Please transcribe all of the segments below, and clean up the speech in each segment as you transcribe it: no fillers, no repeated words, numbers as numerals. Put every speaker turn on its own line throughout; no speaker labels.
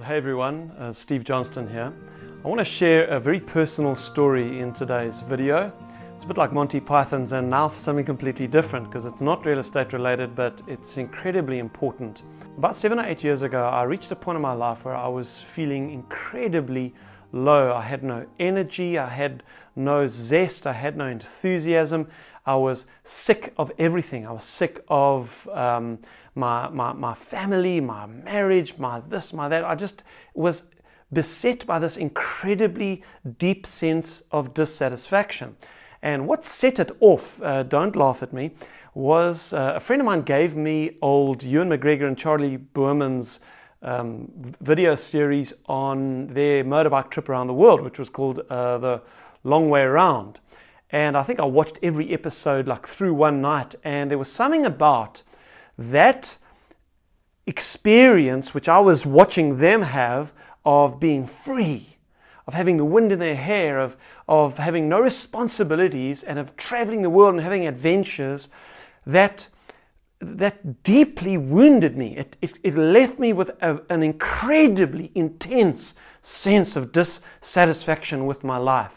Hey everyone, Steve Johnston here. I want to share a very personal story in today's video. It's a bit like Monty Python's, and now for something completely different because it's not real estate related, but it's incredibly important. About 7 or 8 years ago, I reached a point in my life where I was feeling incredibly low. I had no energy, I had no zest, I had no enthusiasm. I was sick of everything. I was sick of my family, my marriage, my this, my that. I just was beset by this incredibly deep sense of dissatisfaction. And what set it off, don't laugh at me, was a friend of mine gave me old Ewan McGregor and Charlie Boorman's video series on their motorbike trip around the world, which was called The Long Way Around. And I think I watched every episode like through one night, and there was something about that experience which I was watching them have of being free, of having the wind in their hair, of having no responsibilities and of traveling the world and having adventures that deeply wounded me. It left me with an incredibly intense sense of dissatisfaction with my life.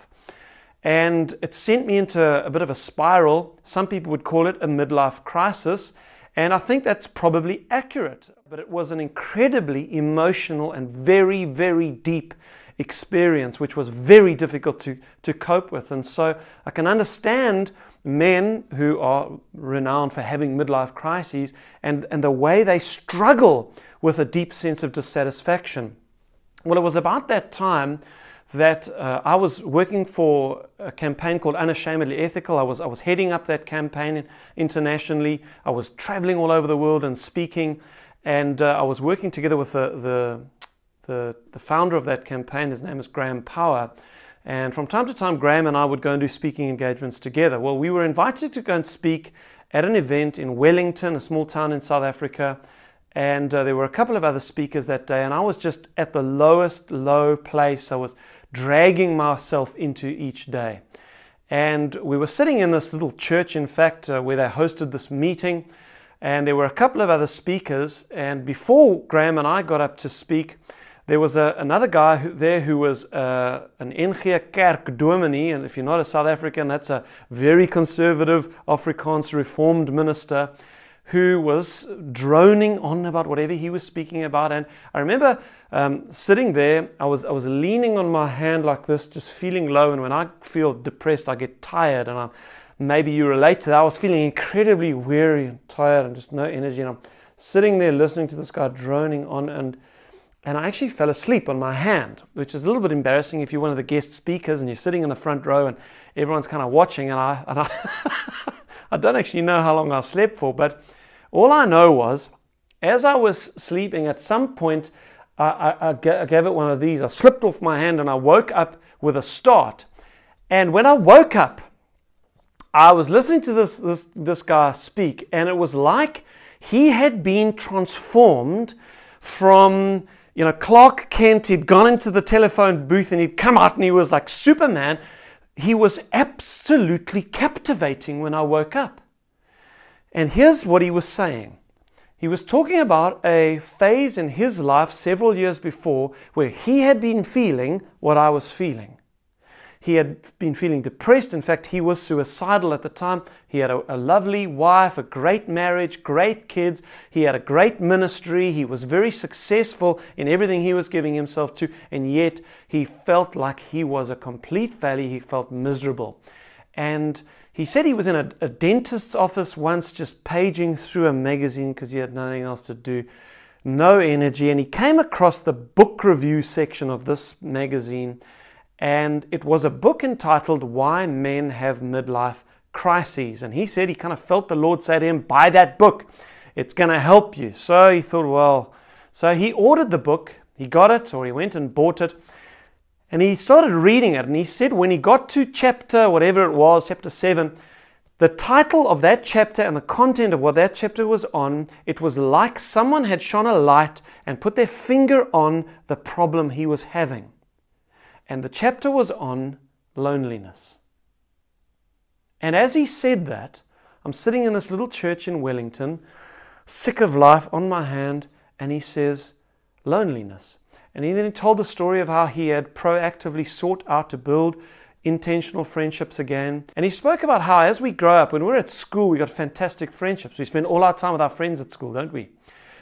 And it sent me into a bit of a spiral. Some people would call it a midlife crisis, and I think that's probably accurate. But it was an incredibly emotional and very, very deep experience, which was very difficult to cope with. And so I can understand men who are renowned for having midlife crises and the way they struggle with a deep sense of dissatisfaction. Well, it was about that time that I was working for a campaign called Unashamedly Ethical. I was heading up that campaign internationally. I was traveling all over the world and speaking, and I was working together with the founder of that campaign. His name is Graham Power, and from time to time Graham and I would go and do speaking engagements together. Well, we were invited to go and speak at an event in Wellington, a small town in South Africa, and there were a couple of other speakers that day, and I was just at the lowest low place. I was dragging myself into each day. And we were sitting in this little church, in fact, where they hosted this meeting, and there were a couple of other speakers. And before Graham and I got up to speak, there was another guy who was an NG Kerk dominee, and if you're not a South African, that's a very conservative Afrikaans Reformed minister, who was droning on about whatever he was speaking about. And I remember sitting there, I was leaning on my hand like this, just feeling low. And when I feel depressed, I get tired. And maybe you relate to that. I was feeling incredibly weary and tired and just no energy. And I'm sitting there listening to this guy droning on. And I actually fell asleep on my hand, which is a little bit embarrassing if you're one of the guest speakers and you're sitting in the front row and everyone's kind of watching. And I I don't actually know how long I slept for, but all I know was, as I was sleeping, at some point, I gave it one of these. I slipped off my hand and I woke up with a start. And when I woke up, I was listening to this guy speak, and it was like he had been transformed from, Clark Kent. He'd gone into the telephone booth and he'd come out and he was like Superman. He was absolutely captivating when I woke up. And here's what he was saying. He was talking about a phase in his life several years before where he had been feeling what I was feeling. He had been feeling depressed. In fact, he was suicidal at the time. He had a lovely wife, a great marriage, great kids. He had a great ministry. He was very successful in everything he was giving himself to. And yet he felt like he was a complete failure. He felt miserable. And he said he was in a dentist's office once, just paging through a magazine because he had nothing else to do, no energy. And he came across the book review section of this magazine, and it was a book entitled Why Men Have Midlife Crises. And he said he kind of felt the Lord say to him, buy that book. It's going to help you. So he thought, well, so he ordered the book. He got it, or he went and bought it. And he started reading it. And he said when he got to chapter, whatever it was, chapter 7, the title of that chapter and the content of what that chapter was on, it was like someone had shone a light and put their finger on the problem he was having. And the chapter was on loneliness. And as he said that, I'm sitting in this little church in Wellington, sick of life, on my hand, and he says, loneliness. And then he told the story of how he had proactively sought out to build intentional friendships again. And he spoke about how as we grow up, when we're at school, we got fantastic friendships. We spend all our time with our friends at school, don't we?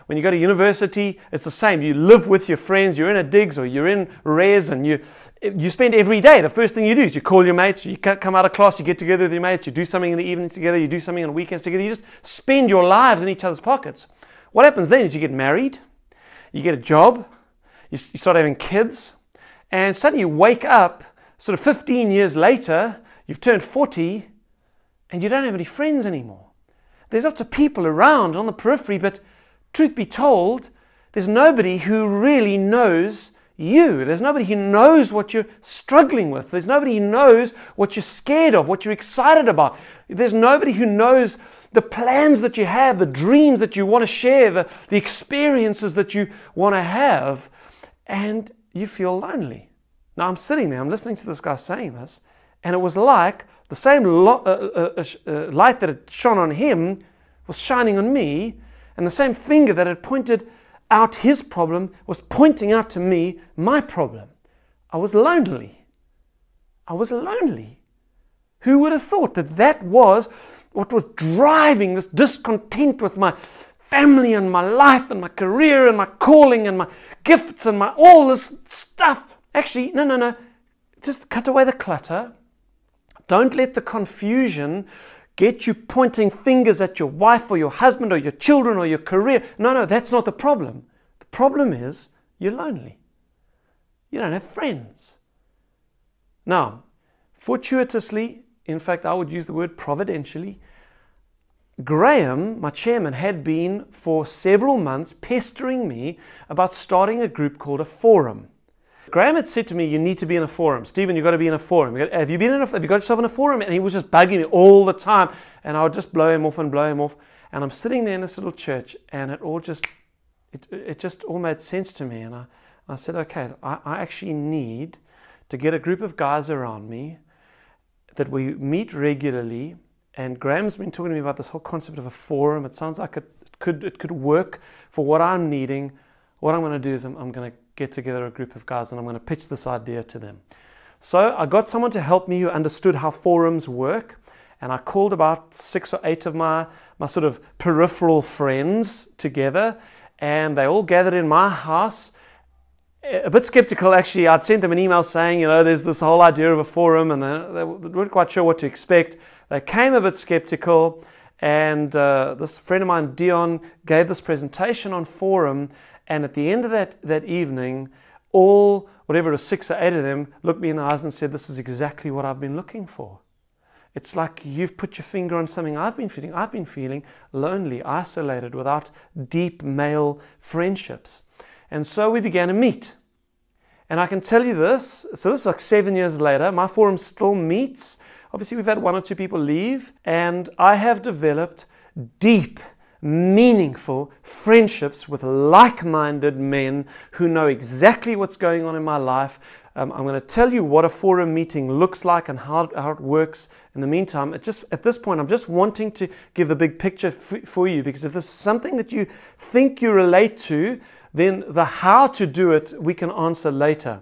When you go to university, it's the same. You live with your friends, you're in a digs or you're in res, and you spend every day. The first thing you do is you call your mates, you come out of class, you get together with your mates, you do something in the evenings together, you do something on weekends together, you just spend your lives in each other's pockets. What happens then is you get married, you get a job, you start having kids, and suddenly you wake up sort of 15 years later, you've turned 40, and you don't have any friends anymore. There's lots of people around on the periphery, but truth be told, there's nobody who really knows you. There's nobody who knows what you're struggling with. There's nobody who knows what you're scared of, what you're excited about. There's nobody who knows the plans that you have, the dreams that you want to share, the experiences that you want to have, and you feel lonely. Now I'm sitting there, I'm listening to this guy saying this, and it was like the same light that had shone on him was shining on me, and the same finger that had pointed out his problem was pointing out to me my problem. I was lonely. I was lonely. Who would have thought that that was what was driving this discontent with my family and my life and my career and my calling and my gifts and my all this stuff? Actually, no. Just cut away the clutter. Don't let the confusion get you pointing fingers at your wife or your husband or your children or your career. No, that's not the problem. The problem is you're lonely. You don't have friends. Now, fortuitously, in fact, I would use the word providentially, Graham, my chairman, had been for several months pestering me about starting a group called a forum. Graham had said to me, you need to be in a forum. Stephen, you've got to be in a forum. Have you got yourself in a forum? And he was just bugging me all the time. And I would just blow him off. And I'm sitting there in this little church, and it just all made sense to me. And I said, okay, I actually need to get a group of guys around me that we meet regularly. And Graham's been talking to me about this whole concept of a forum. It sounds like it could work for what I'm needing. What I'm going to do is I'm going to get together a group of guys and I'm going to pitch this idea to them. So I got someone to help me who understood how forums work, and I called about 6 or 8 of my sort of peripheral friends together, and they all gathered in my house. A bit skeptical, actually. I'd sent them an email saying, there's this whole idea of a forum, and they weren't quite sure what to expect. They came a bit skeptical, and this friend of mine, Dion, gave this presentation on forum. And at the end of that evening, whatever it was, 6 or 8 of them looked me in the eyes and said, this is exactly what I've been looking for. It's like you've put your finger on something I've been feeling. I've been feeling lonely, isolated, without deep male friendships. And so we began to meet. And I can tell you this, so this is like 7 years later, my forum still meets. Obviously, we've had 1 or 2 people leave, and I have developed deep, meaningful friendships with like-minded men who know exactly what's going on in my life. I'm going to tell you what a forum meeting looks like and how it works. In the meantime, at this point, I'm just wanting to give the big picture for you, because if this is something that you think you relate to, then the how to do it we can answer later.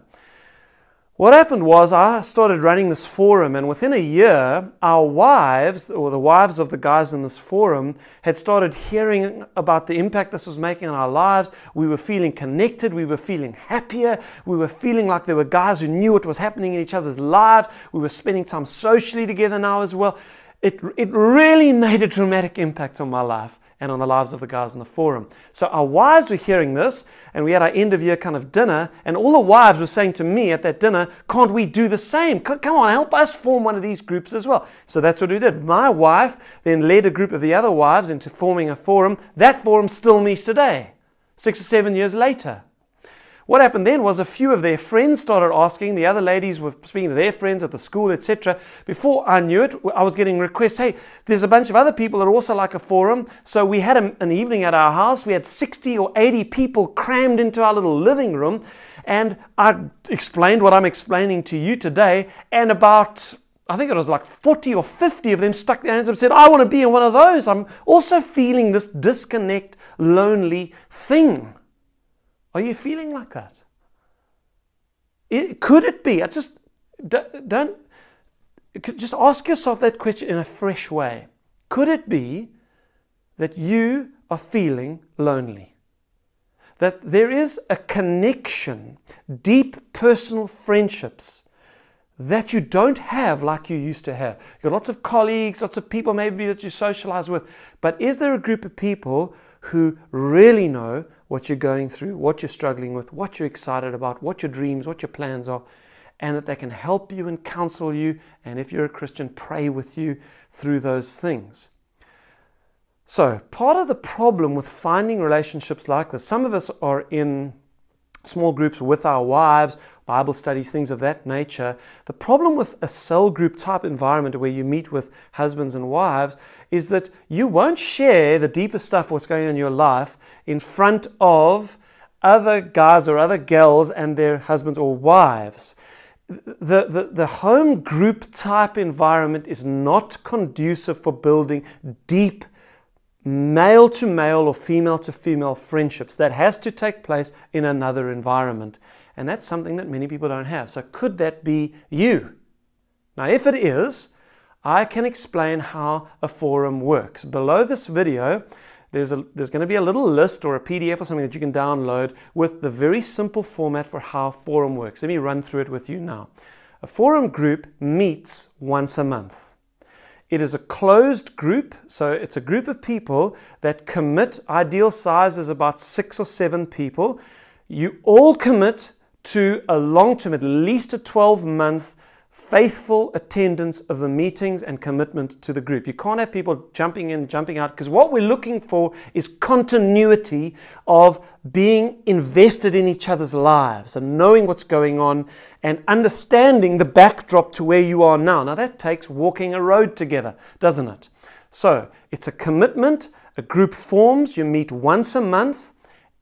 What happened was I started running this forum, and within a year, our wives, or the wives of the guys in this forum, had started hearing about the impact this was making on our lives. We were feeling connected. We were feeling happier. We were feeling like there were guys who knew what was happening in each other's lives. We were spending time socially together now as well. It really made a dramatic impact on my life and on the lives of the guys in the forum. So our wives were hearing this, and we had our end of year kind of dinner, and all the wives were saying to me at that dinner, can't we do the same? Come on, help us form one of these groups as well. So that's what we did. My wife then led a group of the other wives into forming a forum. That forum still meets today, 6 or 7 years later. What happened then was a few of their friends started asking. The other ladies were speaking to their friends at the school, etc. Before I knew it, I was getting requests, hey, there's a bunch of other people that are also like a forum. So we had an evening at our house. We had 60 or 80 people crammed into our little living room. And I explained what I'm explaining to you today. And about, I think it was like 40 or 50 of them stuck their hands up and said, I want to be in one of those. I'm also feeling this disconnect, lonely thing. Are you feeling like that? Could it be? Don't just ask yourself that question in a fresh way. Could it be that you are feeling lonely? That there is a connection, deep personal friendships that you don't have like you used to have. You've got lots of colleagues, lots of people maybe that you socialize with, but is there a group of people who really know what you're going through, what you're struggling with, what you're excited about, what your dreams, what your plans are, and that they can help you and counsel you, and if you're a Christian, pray with you through those things? So part of the problem with finding relationships like this, some of us are in small groups with our wives, Bible studies, things of that nature. The problem with a cell group type environment where you meet with husbands and wives is that you won't share the deeper stuff, what's going on in your life, in front of other guys or other girls and their husbands or wives. The home group type environment is not conducive for building deep male to male or female to female friendships. That has to take place in another environment. And that's something that many people don't have. So could that be you? Now, if it is, I can explain how a forum works. Below this video, there's going to be a little list or a PDF or something that you can download with the very simple format for how forum works. Let me run through it with you now. A forum group meets once a month. It is a closed group, so it's a group of people that commit. Ideal size is about 6 or 7 people. You all commit to a long-term, at least a 12-month, faithful attendance of the meetings and commitment to the group. You can't have people jumping in, jumping out, because what we're looking for is continuity of being invested in each other's lives and knowing what's going on and understanding the backdrop to where you are now. Now that takes walking a road together, doesn't it? So it's a commitment, a group forms, you meet once a month.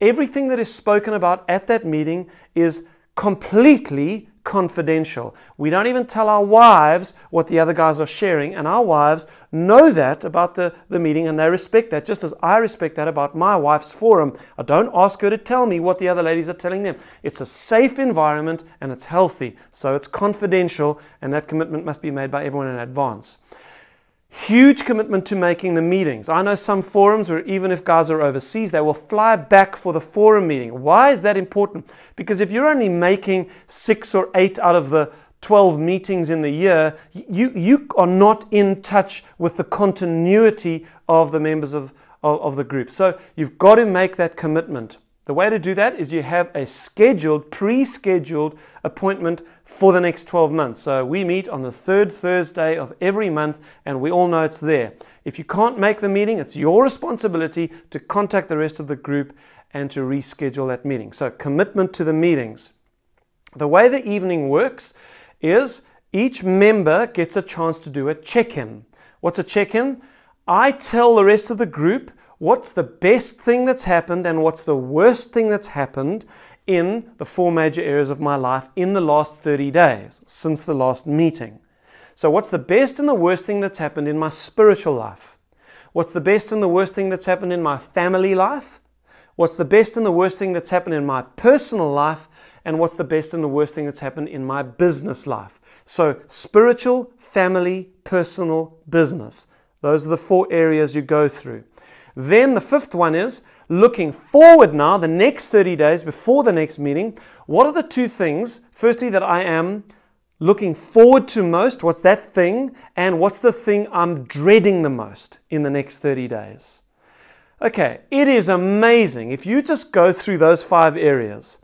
Everything that is spoken about at that meeting is completely confidential. We don't even tell our wives what the other guys are sharing, and our wives know that about the meeting, and they respect that, just as I respect that about my wife's forum. I don't ask her to tell me what the other ladies are telling them. It's a safe environment and it's healthy, so it's confidential, and that commitment must be made by everyone in advance. Huge commitment to making the meetings. I know some forums where even if guys are overseas, they will fly back for the forum meeting. Why is that important? Because if you're only making 6 or 8 out of the 12 meetings in the year, you are not in touch with the continuity of the members of the group. So you've got to make that commitment. The way to do that is you have a scheduled, pre-scheduled appointment for the next 12 months. So we meet on the 3rd Thursday of every month, and we all know it's there. If you can't make the meeting, it's your responsibility to contact the rest of the group and to reschedule that meeting. So commitment to the meetings. The way the evening works is each member gets a chance to do a check-in. What's a check-in? I tell the rest of the group what's the best thing that's happened and what's the worst thing that's happened in the 4 major areas of my life in the last 30 days, since the last meeting. So what's the best and the worst thing that's happened in my spiritual life? What's the best and the worst thing that's happened in my family life? What's the best and the worst thing that's happened in my personal life? And what's the best and the worst thing that's happened in my business life? So spiritual, family, personal, business. Those are the 4 areas you go through. Then the 5th one is looking forward now, the next 30 days before the next meeting. What are the 2 things, firstly, that I am looking forward to most? What's that thing? And what's the thing I'm dreading the most in the next 30 days? Okay, it is amazing. If you just go through those 5 areas,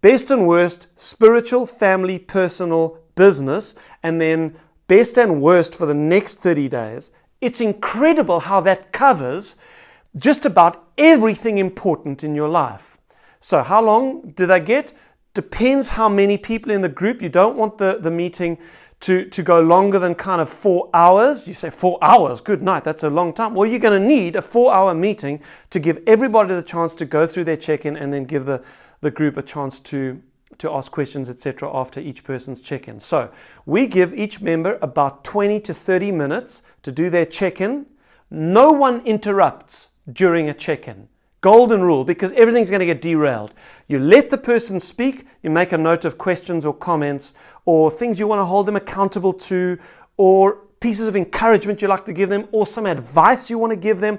best and worst, spiritual, family, personal, business, and then best and worst for the next 30 days, it's incredible how that covers just about everything important in your life. So how long do they get? Depends how many people in the group. You don't want the meeting to go longer than kind of 4 hours. You say 4 hours, good night, that's a long time. Well, you're going to need a 4-hour meeting to give everybody the chance to go through their check-in and then give the group a chance to ask questions, etc. after each person's check-in. So we give each member about 20 to 30 minutes to do their check-in. No one interrupts during a check-in. golden rule, because everything's going to get derailed. You let the person speak, you make a note of questions or comments or things you want to hold them accountable to, or pieces of encouragement you like to give them, or some advice you want to give them.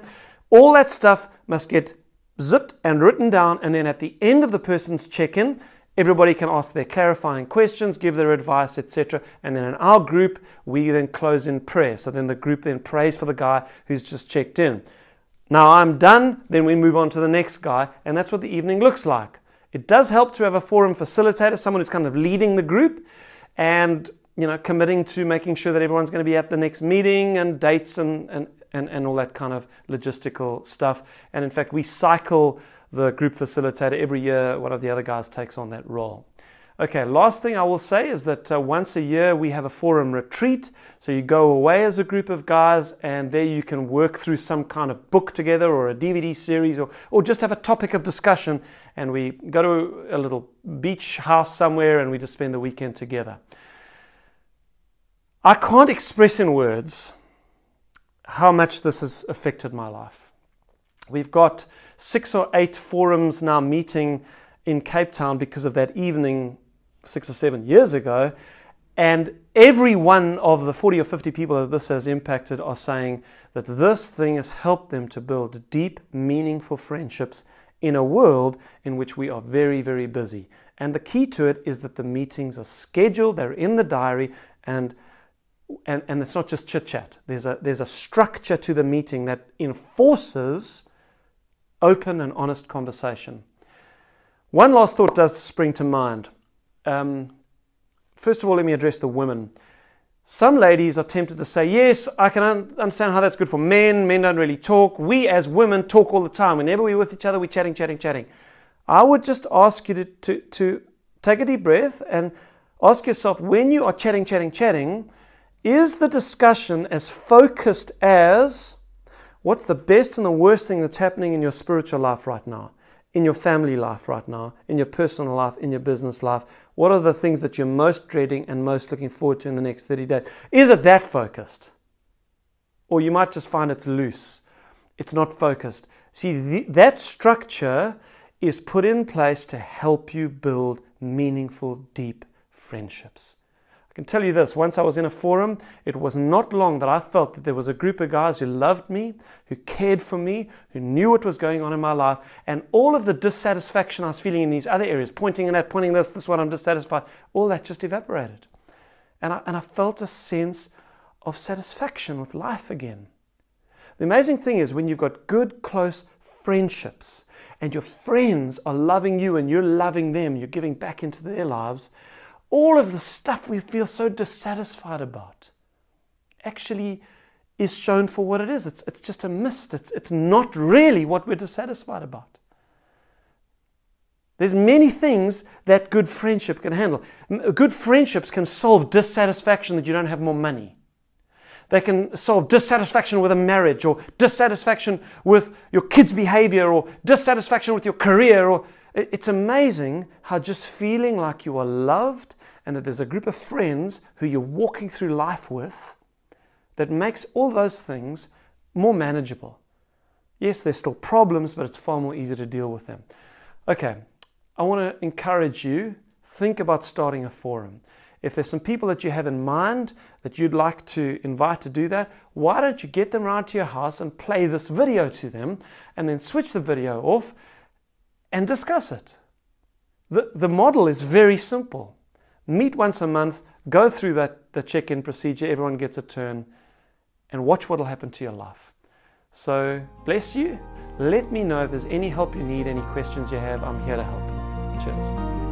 All that stuff must get zipped and written down, and then at the end of the person's check-in, everybody can ask their clarifying questions, give their advice, etc. And then in our group, we then close in prayer. So then the group then prays for the guy who's just checked in. Now I'm done, then we move on to the next guy, and that's what the evening looks like. It does help to have a forum facilitator, someone who's kind of leading the group and committing to making sure that everyone's going to be at the next meeting and dates and all that kind of logistical stuff. And in fact, we cycle the group facilitator every year. One of the other guys takes on that role. Okay, last thing I will say is that once a year we have a forum retreat. So you go away as a group of guys, and there you can work through some kind of book together or a DVD series, or just have a topic of discussion, and we go to a little beach house somewhere and we just spend the weekend together. I can't express in words how much this has affected my life. We've got 6 or 8 forums now meeting in Cape Town because of that evening 6 or 7 years ago, and every one of the 40 or 50 people that this has impacted are saying that this thing has helped them to build deep, meaningful friendships in a world in which we are very, very busy. And the key to it is that the meetings are scheduled, they're in the diary, and it's not just chit-chat. There's a structure to the meeting that enforces open and honest conversation. One last thought does spring to mind. First of all, let me address the women. Some ladies are tempted to say, yes, I can understand how that's good for men. Men don't really talk. We as women talk all the time. Whenever we're with each other, we're chatting. I would just ask you to take a deep breath and ask yourself, when you are chatting, is the discussion as focused as what's the best and the worst thing that's happening in your spiritual life right now, in your family life right now, in your personal life, in your business life? What are the things that you're most dreading and most looking forward to in the next 30 days? Is it that focused? Or you might just find it's loose. It's not focused. See, that structure is put in place to help you build meaningful, deep friendships. I can tell you this, once I was in a forum, it was not long that I felt that there was a group of guys who loved me, who cared for me, who knew what was going on in my life, and all of the dissatisfaction I was feeling in these other areas, pointing this one I'm dissatisfied, all that just evaporated. And I felt a sense of satisfaction with life again. The amazing thing is when you've got good, close friendships, and your friends are loving you and you're loving them, you're giving back into their lives, all of the stuff we feel so dissatisfied about actually is shown for what it is. It's just a mist. It's not really what we're dissatisfied about. There's many things that good friendship can handle. Good friendships can solve dissatisfaction that you don't have more money. They can solve dissatisfaction with a marriage, or dissatisfaction with your kids' behavior, or dissatisfaction with your career. It's amazing how just feeling like you are loved and that there's a group of friends who you're walking through life with that makes all those things more manageable. Yes, there's still problems, but it's far more easy to deal with them. Okay, I want to encourage you, think about starting a forum. If there's some people that you have in mind that you'd like to invite to do that, why don't you get them around to your house and play this video to them, and then switch the video off and discuss it. The model is very simple. Meet once a month, go through the check-in procedure, everyone gets a turn, and watch what will happen to your life. So, bless you. Let me know if there's any help you need, any questions you have. I'm here to help. Cheers.